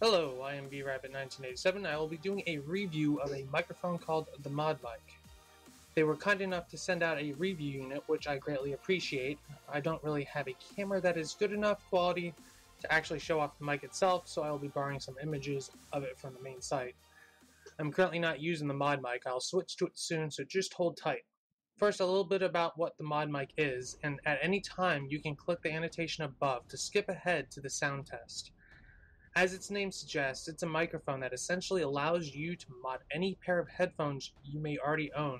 Hello, I am Brabbit 1987. I will be doing a review of a microphone called the ModMic. They were kind enough to send out a review unit, which I greatly appreciate. I don't really have a camera that is good enough quality to actually show off the mic itself, so I will be borrowing some images of it from the main site. I'm currently not using the ModMic. I'll switch to it soon, so just hold tight. First, a little bit about what the ModMic is, and at any time you can click the annotation above to skip ahead to the sound test. As its name suggests, it's a microphone that essentially allows you to mod any pair of headphones you may already own,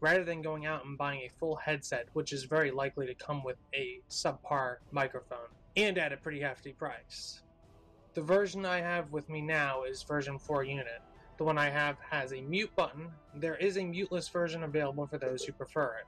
rather than going out and buying a full headset, which is very likely to come with a subpar microphone, and at a pretty hefty price. The version I have with me now is version 4 unit. The one I have has a mute button. There is a muteless version available for those who prefer it.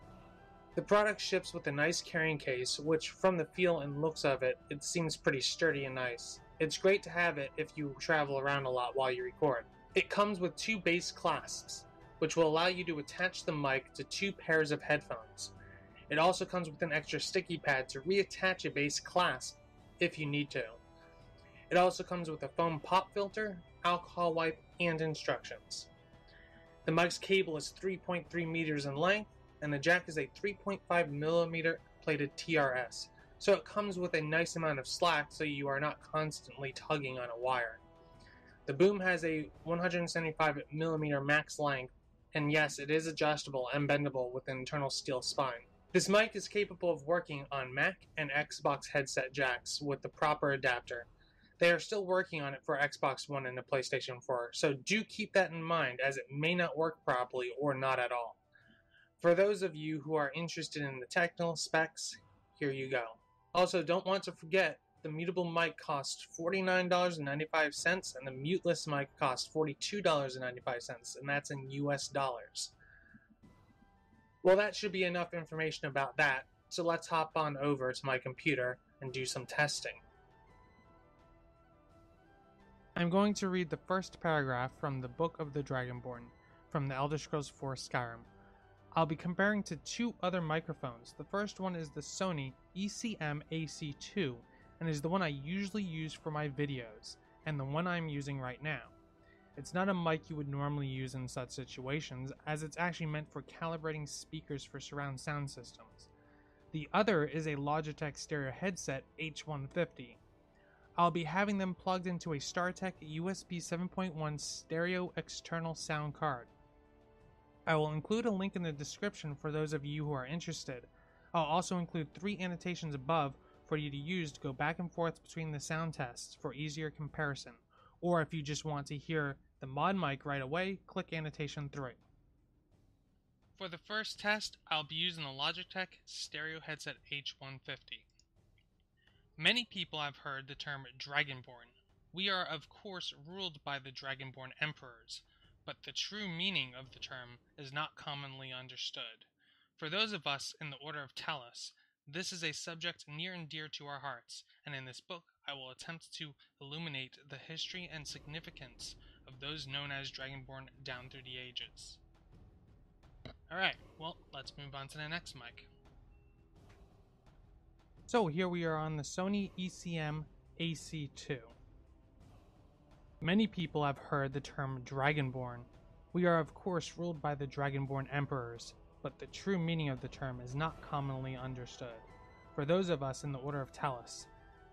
The product ships with a nice carrying case, which from the feel and looks of it, it seems pretty sturdy and nice. It's great to have it if you travel around a lot while you record. It comes with 2 bass clasps, which will allow you to attach the mic to 2 pairs of headphones. It also comes with an extra sticky pad to reattach a bass clasp if you need to. It also comes with a foam pop filter, alcohol wipe, and instructions. The mic's cable is 3.3 meters in length, and the jack is a 3.5 millimeter plated TRS, so it comes with a nice amount of slack so you are not constantly tugging on a wire. The boom has a 175 millimeter max length, and yes, it is adjustable and bendable with an internal steel spine. This mic is capable of working on Mac and Xbox headset jacks with the proper adapter. They are still working on it for Xbox One and the PlayStation 4, so do keep that in mind as it may not work properly or not at all. For those of you who are interested in the technical specs, here you go. Also, don't want to forget, the mutable mic costs $49.95 and the muteless mic costs $42.95, and that's in US dollars. Well, that should be enough information about that, so let's hop on over to my computer and do some testing. I'm going to read the first paragraph from the Book of the Dragonborn from the Elder Scrolls 4 Skyrim. I'll be comparing to 2 other microphones. The first one is the Sony ECM-AC2 and is the one I usually use for my videos, and the one I'm using right now. It's not a mic you would normally use in such situations, as it's actually meant for calibrating speakers for surround sound systems. The other is a Logitech stereo headset H150. I'll be having them plugged into a StarTech USB 7.1 stereo external sound card. I will include a link in the description for those of you who are interested. I'll also include 3 annotations above for you to use to go back and forth between the sound tests for easier comparison, or if you just want to hear the ModMic right away, click annotation 3. For the first test, I'll be using the Logitech stereo headset H150. Many people have heard the term Dragonborn. We are of course ruled by the Dragonborn emperors, but the true meaning of the term is not commonly understood. For those of us in the Order of Talos, this is a subject near and dear to our hearts, and in this book I will attempt to illuminate the history and significance of those known as Dragonborn down through the ages. Alright, well, let's move on to the next mic. So here we are on the Sony ECM-AC2. Many people have heard the term Dragonborn. We are of course ruled by the Dragonborn emperors, but the true meaning of the term is not commonly understood. For those of us in the Order of Talos,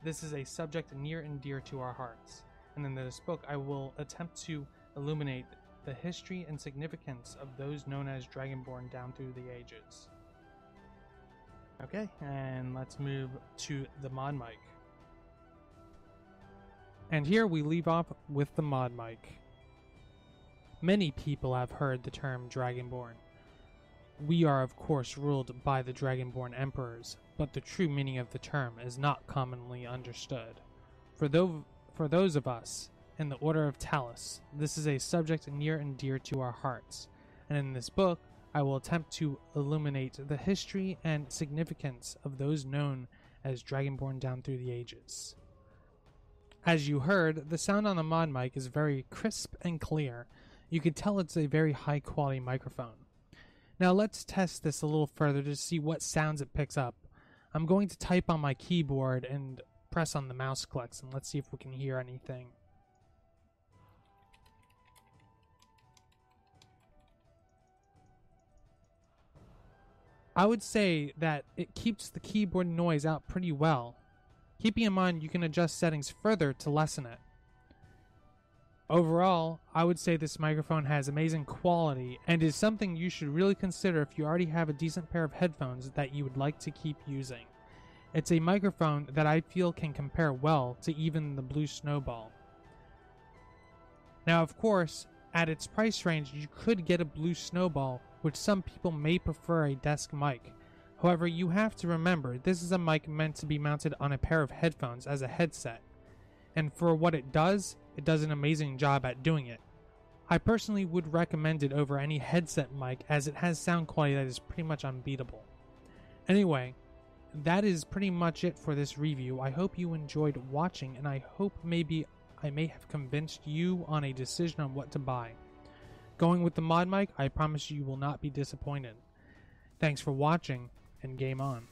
this is a subject near and dear to our hearts, and in this book I will attempt to illuminate the history and significance of those known as Dragonborn down through the ages. Okay, and let's move to the ModMic. And here we leave off with the ModMic. Many people have heard the term Dragonborn. We are of course ruled by the Dragonborn emperors, but the true meaning of the term is not commonly understood. For those of us in the Order of Talos, this is a subject near and dear to our hearts, and in this book I will attempt to illuminate the history and significance of those known as Dragonborn down through the ages. As you heard, the sound on the ModMic is very crisp and clear. You can tell it's a very high quality microphone. Now let's test this a little further to see what sounds it picks up. I'm going to type on my keyboard and press on the mouse clicks, and let's see if we can hear anything. I would say that it keeps the keyboard noise out pretty well. Keeping in mind you can adjust settings further to lessen it. Overall, I would say this microphone has amazing quality and is something you should really consider if you already have a decent pair of headphones that you would like to keep using. It's a microphone that I feel can compare well to even the Blue Snowball. Now, of course, at its price range, you could get a Blue Snowball, which some people may prefer a desk mic. However, you have to remember, this is a mic meant to be mounted on a pair of headphones as a headset. And for what it does an amazing job at doing it. I personally would recommend it over any headset mic as it has sound quality that is pretty much unbeatable. Anyway, that is pretty much it for this review. I hope you enjoyed watching, and I hope maybe I may have convinced you on a decision on what to buy. Going with the ModMic, I promise you will not be disappointed. Thanks for watching, and game on.